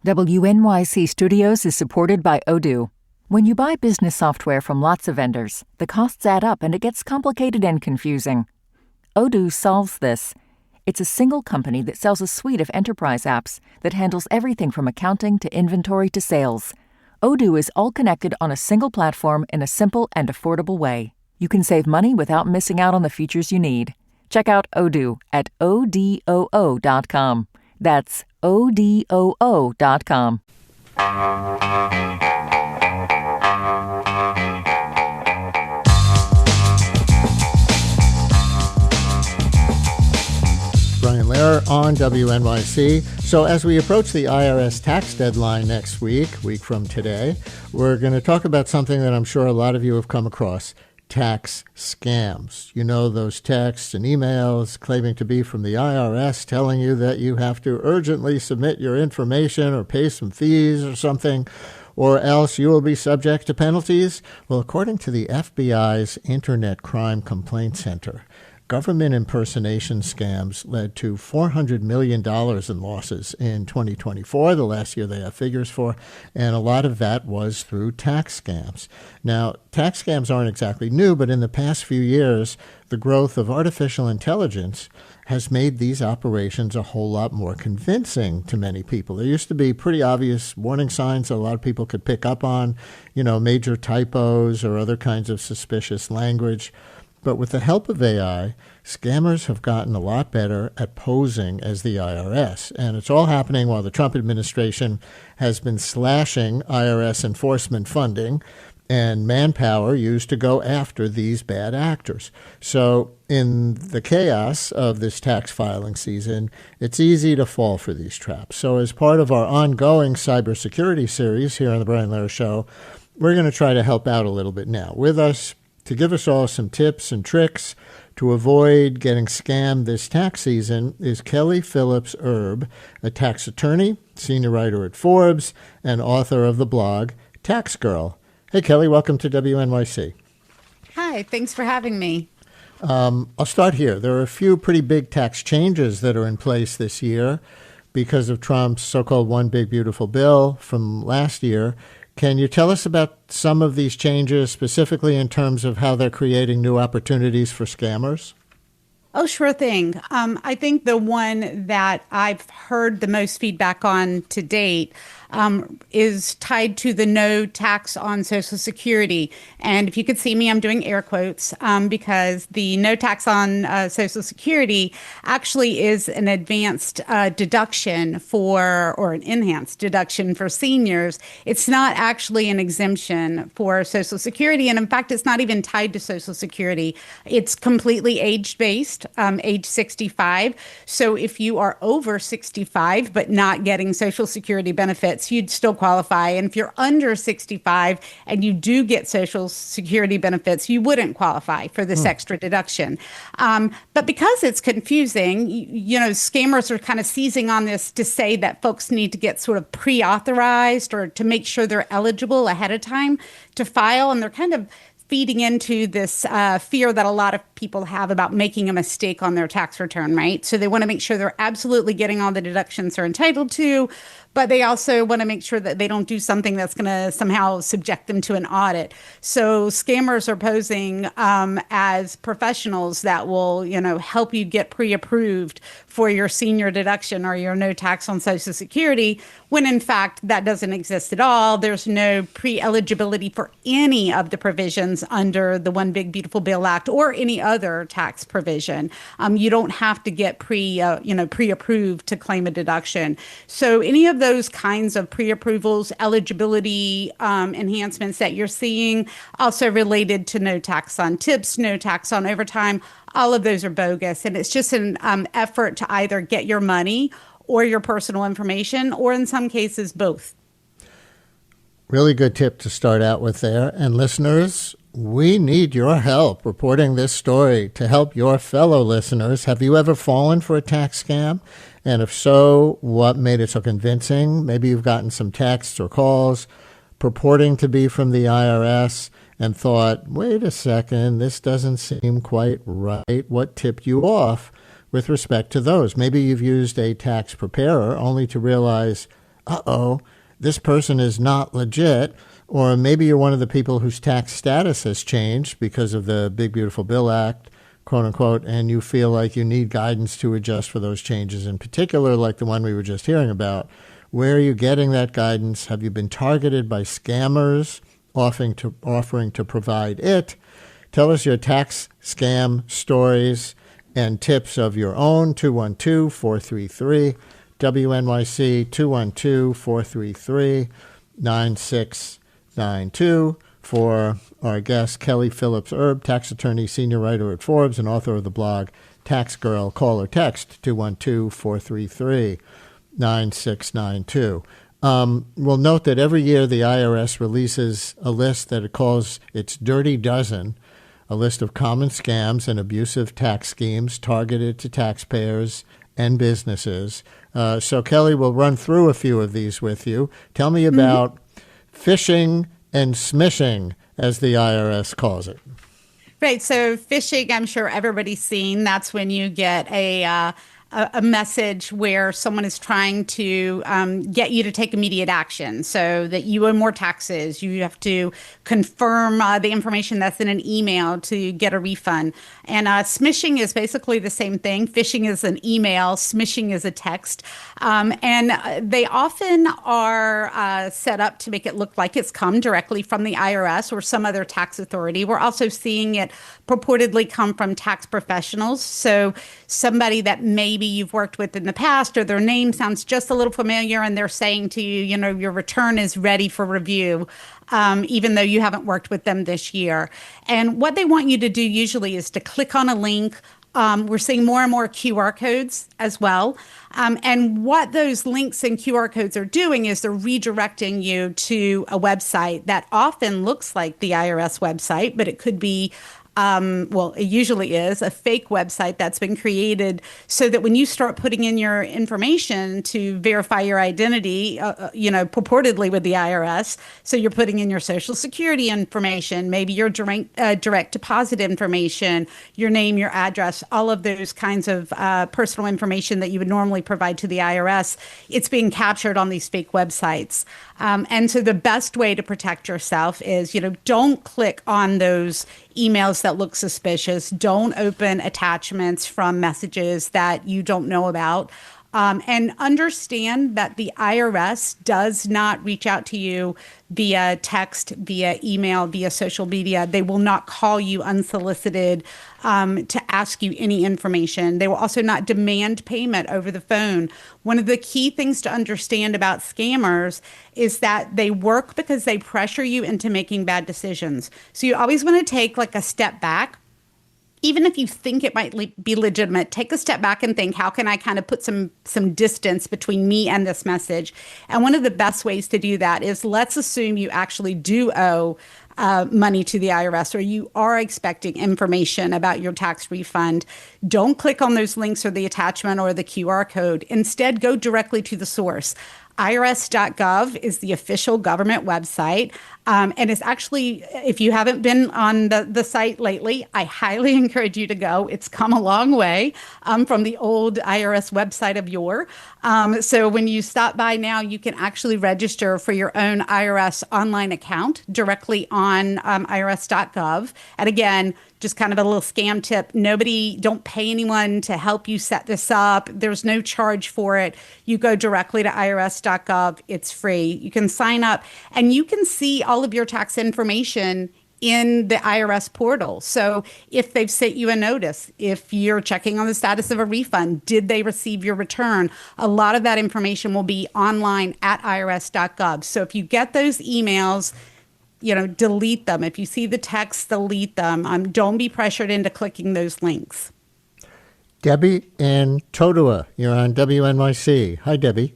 WNYC Studios is supported by Odoo. When you buy business software from lots of vendors, the costs add up and it gets complicated and confusing. Odoo solves this. It's a single company that sells a suite of enterprise apps that handles everything from accounting to inventory to sales. Odoo is all connected on a single platform in a simple and affordable way. You can save money without missing out on the features you need. Check out Odoo at odoo.com. That's odoo.com. Brian Lehrer on WNYC. So as we approach the IRS tax deadline next week from today, we're going to talk about something that I'm sure a lot of you have come across: tax scams. You know, those texts and emails claiming to be from the IRS telling you that you have to urgently submit your information or pay some fees or something, or else you will be subject to penalties. Well, according to the FBI's Internet Crime Complaint Center, government impersonation scams led to $400 million in losses in 2024, the last year they have figures for, and a lot of that was through tax scams. Now, tax scams aren't exactly new, but in the past few years, the growth of artificial intelligence has made these operations a whole lot more convincing to many people. There used to be pretty obvious warning signs that a lot of people could pick up on, major typos or other kinds of suspicious language. But with the help of AI, scammers have gotten a lot better at posing as the IRS. And it's all happening while the Trump administration has been slashing IRS enforcement funding and manpower used to go after these bad actors. So in the chaos of this tax filing season, it's easy to fall for these traps. So as part of our ongoing cybersecurity series here on the Brian Lehrer Show, we're going to try to help out a little bit now. With us to give us all some tips and tricks to avoid getting scammed this tax season is Kelly Phillips Erb, a tax attorney, senior writer at Forbes, and author of the blog Taxgirl. Hey, Kelly, welcome to WNYC. Hi, thanks for having me. I'll start here. There are a few pretty big tax changes that are in place this year because of Trump's so-called One Big Beautiful Bill from last year. Can you tell us about some of these changes, specifically in terms of how they're creating new opportunities for scammers? Oh, sure thing. I think the one that I've heard the most feedback on to date is tied to the no tax on Social Security. And if you could see me, I'm doing air quotes because the no tax on Social Security actually is an advanced deduction or an enhanced deduction for seniors. It's not actually an exemption for Social Security. And in fact, it's not even tied to Social Security. It's completely age-based, age 65. So if you are over 65 but not getting Social Security benefits, you'd still qualify. And if you're under 65 and you do get Social Security benefits, you wouldn't qualify for this extra deduction. But because it's confusing, scammers are kind of seizing on this to say that folks need to get sort of pre-authorized or to make sure they're eligible ahead of time to file. And they're kind of feeding into this fear that a lot of people have about making a mistake on their tax return, right? So they want to make sure they're absolutely getting all the deductions they're entitled to, but they also want to make sure that they don't do something that's going to somehow subject them to an audit. So scammers are posing as professionals that will, help you get pre-approved for your senior deduction or your no tax on Social Security, when in fact that doesn't exist at all. There's no pre-eligibility for any of the provisions under the One Big Beautiful Bill Act or any other tax provision. You don't have to get pre-approved to claim a deduction. So any of those kinds of pre-approvals, eligibility enhancements that you're seeing, also related to no tax on tips, no tax on overtime, all of those are bogus. And it's just an effort to either get your money or your personal information, or in some cases, both. Really good tip to start out with there. And listeners, we need your help reporting this story to help your fellow listeners. Have you ever fallen for a tax scam? And if so, what made it so convincing? Maybe you've gotten some texts or calls purporting to be from the IRS and thought, wait a second, this doesn't seem quite right. What tipped you off with respect to those? Maybe you've used a tax preparer only to realize, uh-oh, this person is not legit. Or maybe you're one of the people whose tax status has changed because of the Big Beautiful Bill Act, quote unquote, and you feel like you need guidance to adjust for those changes, in particular, like the one we were just hearing about. Where are you getting that guidance? Have you been targeted by scammers offering to provide it? Tell us your tax scam stories and tips of your own. 212-433 WNYC, 212-433-9692. For our guest, Kelly Phillips Erb, tax attorney, senior writer at Forbes, and author of the blog Taxgirl. Call or text 212-433-9692. We'll note that every year the IRS releases a list that it calls its Dirty Dozen, a list of common scams and abusive tax schemes targeted to taxpayers and businesses. So Kelly will run through a few of these with you. Tell me about phishing and smishing, as the IRS calls it. Right. So phishing, I'm sure everybody's seen. That's when you get a message where someone is trying to get you to take immediate action so that you owe more taxes. You have to confirm the information that's in an email to get a refund. And smishing is basically the same thing. Phishing is an email, smishing is a text. And they often are set up to make it look like it's come directly from the IRS or some other tax authority. We're also seeing it purportedly come from tax professionals. So somebody that maybe you've worked with in the past, or their name sounds just a little familiar, and they're saying to you, you know, your return is ready for review, even though you haven't worked with them this year. And what they want you to do usually is to click on a link. We're seeing more and more QR codes as well. And what those links and QR codes are doing is they're redirecting you to a website that often looks like the IRS website, but it could be it usually is a fake website that's been created so that when you start putting in your information to verify your identity, purportedly with the IRS, so you're putting in your Social Security information, maybe your direct deposit information, your name, your address, all of those kinds of personal information that you would normally provide to the IRS, it's being captured on these fake websites. And so the best way to protect yourself is, don't click on those emails that look suspicious. Don't open attachments from messages that you don't know about. And understand that the IRS does not reach out to you via text, via email, via social media. They will not call you unsolicited to ask you any information. They will also not demand payment over the phone. One of the key things to understand about scammers is that they work because they pressure you into making bad decisions. So you always want to take like a step back. Even if you think it might be legitimate, take a step back and think, how can I kind of put some distance between me and this message? And one of the best ways to do that is, let's assume you actually do owe money to the IRS, or you are expecting information about your tax refund. Don't click on those links or the attachment or the QR code. Instead, go directly to the source. IRS.gov is the official government website. And it's actually, if you haven't been on the site lately, I highly encourage you to go. It's come a long way from the old IRS website of yore. So when you stop by now, you can actually register for your own IRS online account directly on IRS.gov. And again, just kind of a little scam tip. Don't pay anyone to help you set this up. There's no charge for it. You go directly to IRS.gov. It's free. You can sign up and you can see all of your tax information in the IRS portal. So if they've sent you a notice, if you're checking on the status of a refund, did they receive your return? A lot of that information will be online at IRS.gov. So if you get those emails, delete them. If you see the text, delete them. Don't be pressured into clicking those links. Debbie in Totowa, you're on WNYC. Hi, Debbie.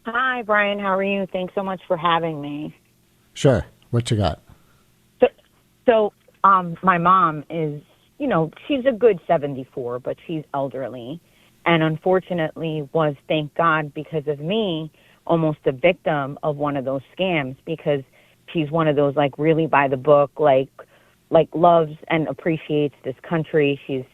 Hi, Brian. How are you? Thanks so much for having me. Sure. What you got? So my mom is, she's a good 74, but she's elderly. And unfortunately was, thank God, because of me, almost a victim of one of those scams, because she's one of those, really by the book, like loves and appreciates this country. She's,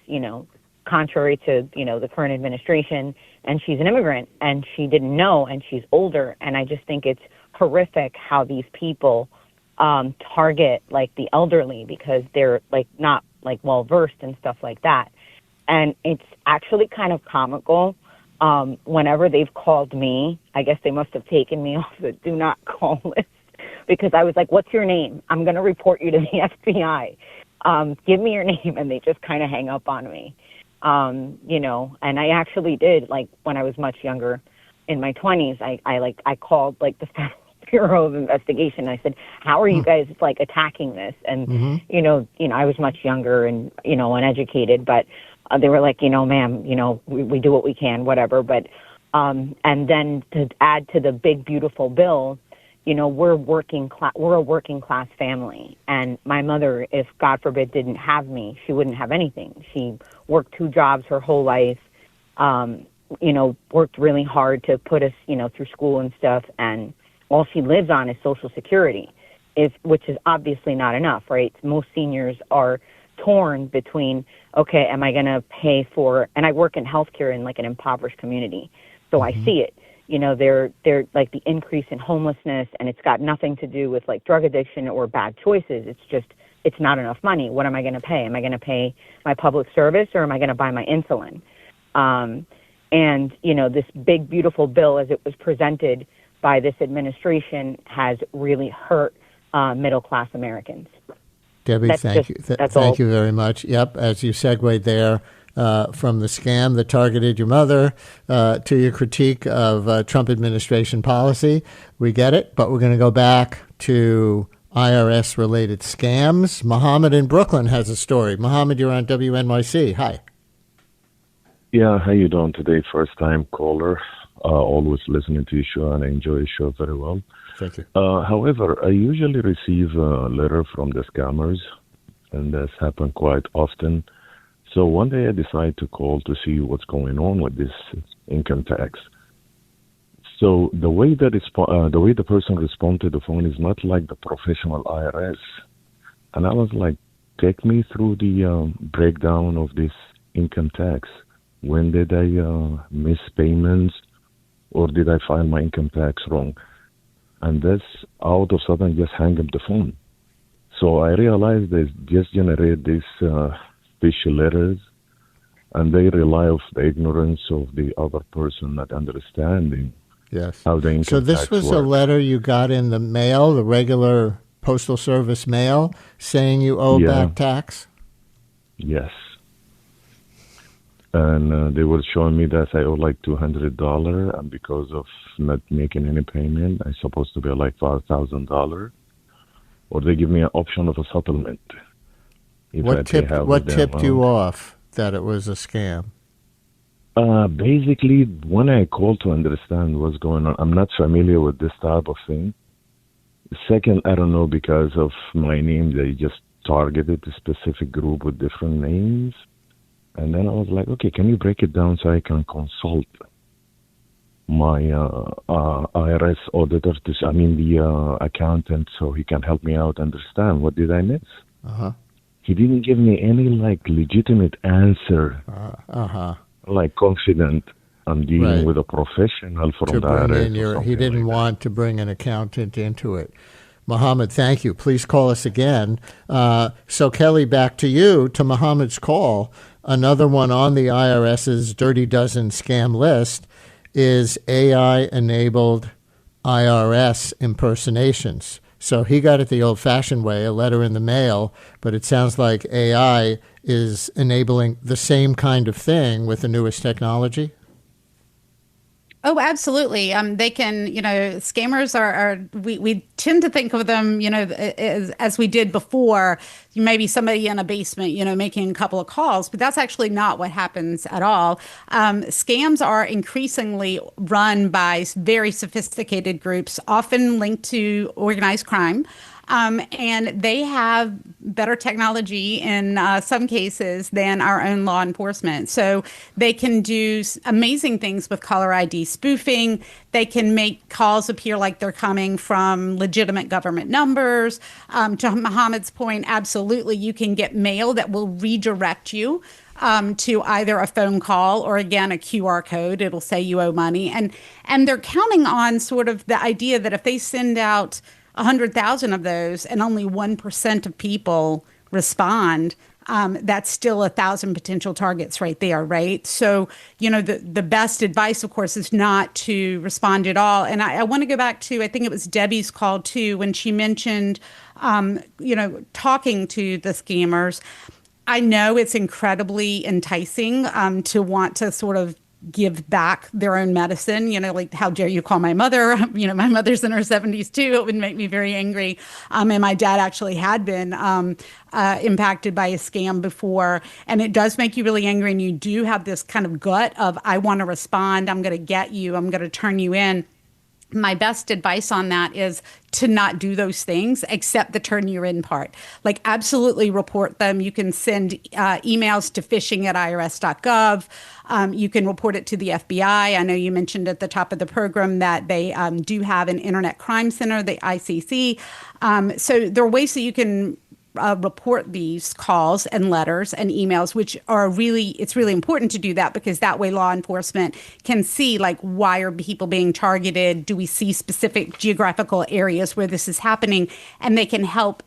contrary to, the current administration. And she's an immigrant, and she didn't know, and she's older. And I just think it's horrific how these people target like the elderly because they're like not like well versed and stuff like that. And it's actually kind of comical. Whenever they've called me, I guess they must have taken me off the do not call list because I was like, what's your name? I'm going to report you to the FBI. Give me your name. And they just kind of hang up on me. And I actually did, like, when I was much younger in my 20s, I called like the Federal Bureau of Investigation. I said, how are you guys like attacking this? And, I was much younger and, uneducated, but they were like, ma'am, we do what we can, whatever. But, and then to add to the big, beautiful bill, we're a working class family. And my mother, if God forbid didn't have me, she wouldn't have anything. She worked 2 jobs her whole life, worked really hard to put us, through school and stuff. And all she lives on is Social Security, which is obviously not enough, right? Most seniors are torn between, okay, am I going to pay for, and I work in healthcare in like an impoverished community. So I see it. They're like the increase in homelessness, and it's got nothing to do with like drug addiction or bad choices. It's just, it's not enough money. What am I going to pay? Am I going to pay my public service, or am I going to buy my insulin? And, this big, beautiful bill as it was presented by this administration has really hurt middle-class Americans. Debbie, thank you. Thank you very much. Yep, as you segued there, from the scam that targeted your mother to your critique of Trump administration policy. We get it, but we're going to go back to IRS-related scams. Mohammed in Brooklyn has a story. Mohammed, you're on WNYC. Hi. Yeah, how you doing today? First-time caller. Always listening to your show, and I enjoy your show very well. Thank you. However, I usually receive a letter from the scammers, and that's happened quite often. So one day I decided to call to see what's going on with this income tax. So the way the person responded to the phone is not like the professional IRS. And I was like, take me through the breakdown of this income tax. When did I miss payments, or did I file my income tax wrong? And that's out of sudden just hang up the phone. So I realized they just generate these special letters, and they rely on the ignorance of the other person not understanding how the income So this tax was works. a letter you got in the mail, the regular Postal Service mail, saying you owe back tax? Yes. And they were showing me that I owe like $200, and because of not making any payment, I'm supposed to be like $5,000. Or they give me an option of a settlement. What tipped you off that it was a scam? Basically, when I called to understand what's going on, I'm not familiar with this type of thing. Second, I don't know, because of my name, they just targeted a specific group with different names. And then I was like, okay, can you break it down so I can consult my IRS auditor, the accountant, so he can help me out understand what did I miss? Uh-huh. He didn't give me any like legitimate answer, like confident I'm dealing with a professional from the IRS. He didn't want to bring an accountant into it. Mohammed, thank you. Please call us again. So Kelly, back to you, to Mohammed's call. Another one on the IRS's Dirty Dozen scam list is AI-enabled IRS impersonations. So he got it the old-fashioned way, a letter in the mail, but it sounds like AI is enabling the same kind of thing with the newest technology. Oh, absolutely. They can, scammers are we tend to think of them, as we did before, maybe somebody in a basement, making a couple of calls, but that's actually not what happens at all. Scams are increasingly run by very sophisticated groups, often linked to organized crime. And they have better technology in some cases than our own law enforcement. So they can do amazing things with caller ID spoofing. They can make calls appear like they're coming from legitimate government numbers. To Mohammed's point, absolutely, you can get mail that will redirect you to either a phone call or, again, a QR code. It'll say you owe money. And they're counting on sort of the idea that if they send out 100,000 of those and only 1% of people respond, that's still 1,000 potential targets right there, right? So, the best advice, of course, is not to respond at all. And I want to go back to, I think it was Debbie's call too, when she mentioned, talking to the scammers. I know it's incredibly enticing to want to sort of give back their own medicine, like, how dare you call my mother? My mother's in her 70s too. It would make me very angry. And my dad actually had been impacted by a scam before. And it does make you really angry. And you do have this kind of gut of, I want to respond. I'm going to get you. I'm going to turn you in. My best advice on that is to not do those things except the turn you in part. Like, absolutely report them. You can send emails to phishing@irs.gov. You can report it to the FBI. I know you mentioned at the top of the program that they do have an Internet Crime Center, the ICC. So there are ways that you can report these calls and letters and emails, which are it's really important to do that, because that way law enforcement can see, like, why are people being targeted? Do we see specific geographical areas where this is happening? And they can help,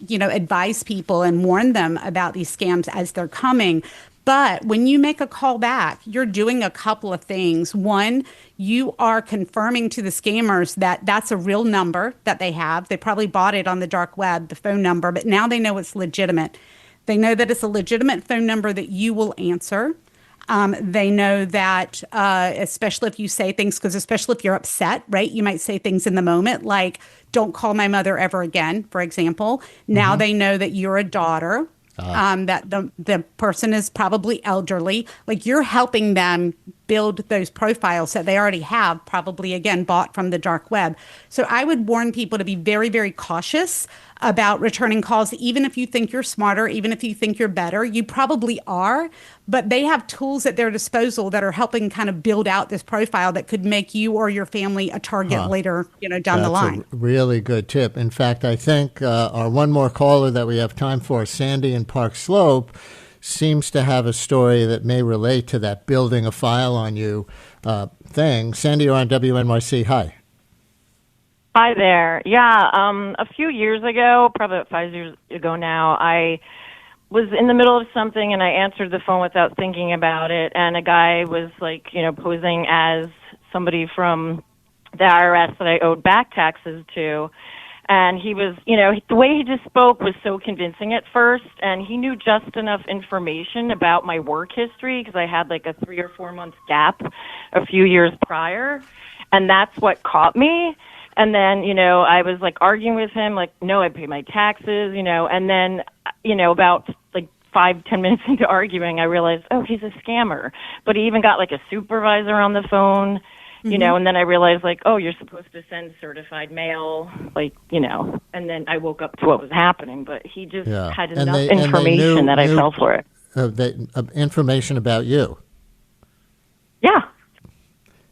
advise people and warn them about these scams as they're coming. But when you make a call back, you're doing a couple of things. One, you are confirming to the scammers that that's a real number that they have. They probably bought it on the dark web, the phone number, but now they know it's legitimate. They know that it's a legitimate phone number that you will answer. They know that, especially if you say things, because especially if you're upset, right? You might say things in the moment like, don't call my mother ever again, for example. Now they know that you're a daughter. That the person is probably elderly. Like, you're helping them build those profiles that they already have, probably, again, bought from the dark web. So I would warn people to be very, very cautious about returning calls, even if you think you're smarter, even if you think you're better. You probably are, but they have tools at their disposal that are helping kind of build out this profile that could make you or your family a target later, down the line. That's a really good tip. In fact, I think our one more caller that we have time for, Sandy in Park Slope, seems to have a story that may relate to that building a file on you thing. Sandy, you're on WNYC. Hi. Hi there. Yeah, a few years ago, probably about 5 years ago now, I was in the middle of something and I answered the phone without thinking about it, and a guy was posing as somebody from the IRS that I owed back taxes to. And he was, the way he just spoke was so convincing at first, and he knew just enough information about my work history, because I had like a 3 or 4 month gap a few years prior, and that's what caught me. And then, I was like arguing with him, like, no, I pay my taxes, and then, about like 5-10 minutes into arguing, I realized, oh, he's a scammer. But he even got like a supervisor on the phone, and then I realized, like, oh, you're supposed to send certified mail, and then I woke up to what was happening. But he just had enough information that I fell for it. Information about you. Yeah.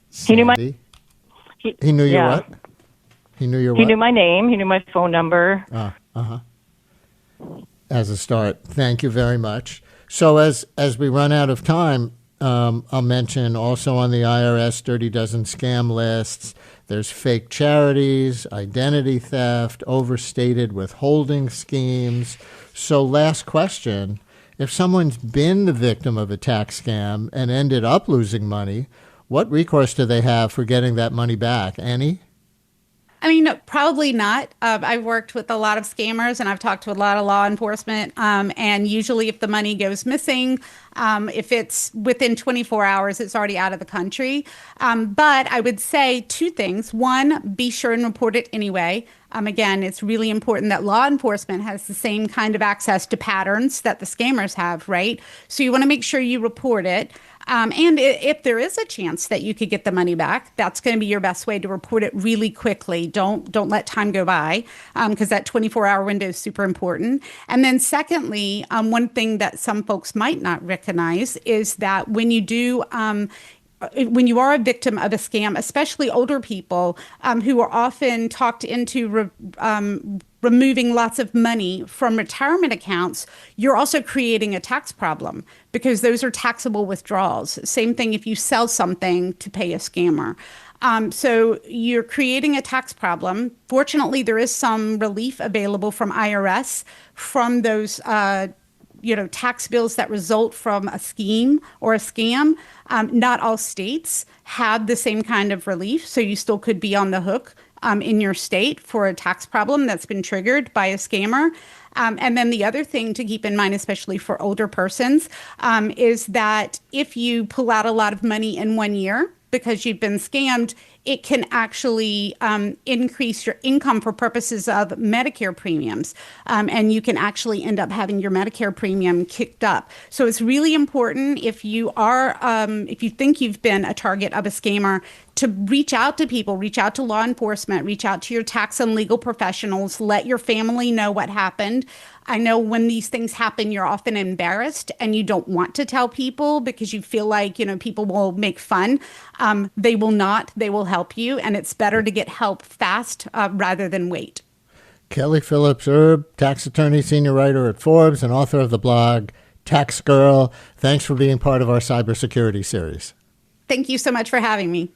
Sandy? He knew your what? He knew your what? He knew my name. He knew my phone number. As a start. Thank you very much. So as we run out of time, I'll mention also on the IRS Dirty Dozen scam lists, there's fake charities, identity theft, overstated withholding schemes. So last question, if someone's been the victim of a tax scam and ended up losing money, what recourse do they have for getting that money back? Annie? I mean, probably not. I've worked with a lot of scammers and I've talked to a lot of law enforcement. And usually if the money goes missing, if it's within 24 hours, it's already out of the country. But I would say two things. One, be sure and report it anyway. Again, it's really important that law enforcement has the same kind of access to patterns that the scammers have, right? So you want to make sure you report it. And if there is a chance that you could get the money back, that's going to be your best way to report it really quickly. Don't let time go by, because that 24-hour window is super important. And then secondly, one thing that some folks might not recognize is that when you are a victim of a scam, especially older people who are often talked into removing lots of money from retirement accounts, you're also creating a tax problem because those are taxable withdrawals. Same thing if you sell something to pay a scammer. So you're creating a tax problem. Fortunately, there is some relief available from IRS from those tax bills that result from a scheme or a scam. Not all states have the same kind of relief, so you still could be on the hook in your state for a tax problem that's been triggered by a scammer. And then the other thing to keep in mind, especially for older persons, is that if you pull out a lot of money in 1 year because you've been scammed, it can actually increase your income for purposes of Medicare premiums. And you can actually end up having your Medicare premium kicked up. So it's really important if you think you've been a target of a scammer, to reach out to people, reach out to law enforcement, reach out to your tax and legal professionals, let your family know what happened. I know when these things happen, you're often embarrassed and you don't want to tell people because you feel like, people will make fun. They will not. They will help you. And it's better to get help fast rather than wait. Kelly Phillips Erb, tax attorney, senior writer at Forbes, and author of the blog Taxgirl. Thanks for being part of our cybersecurity series. Thank you so much for having me.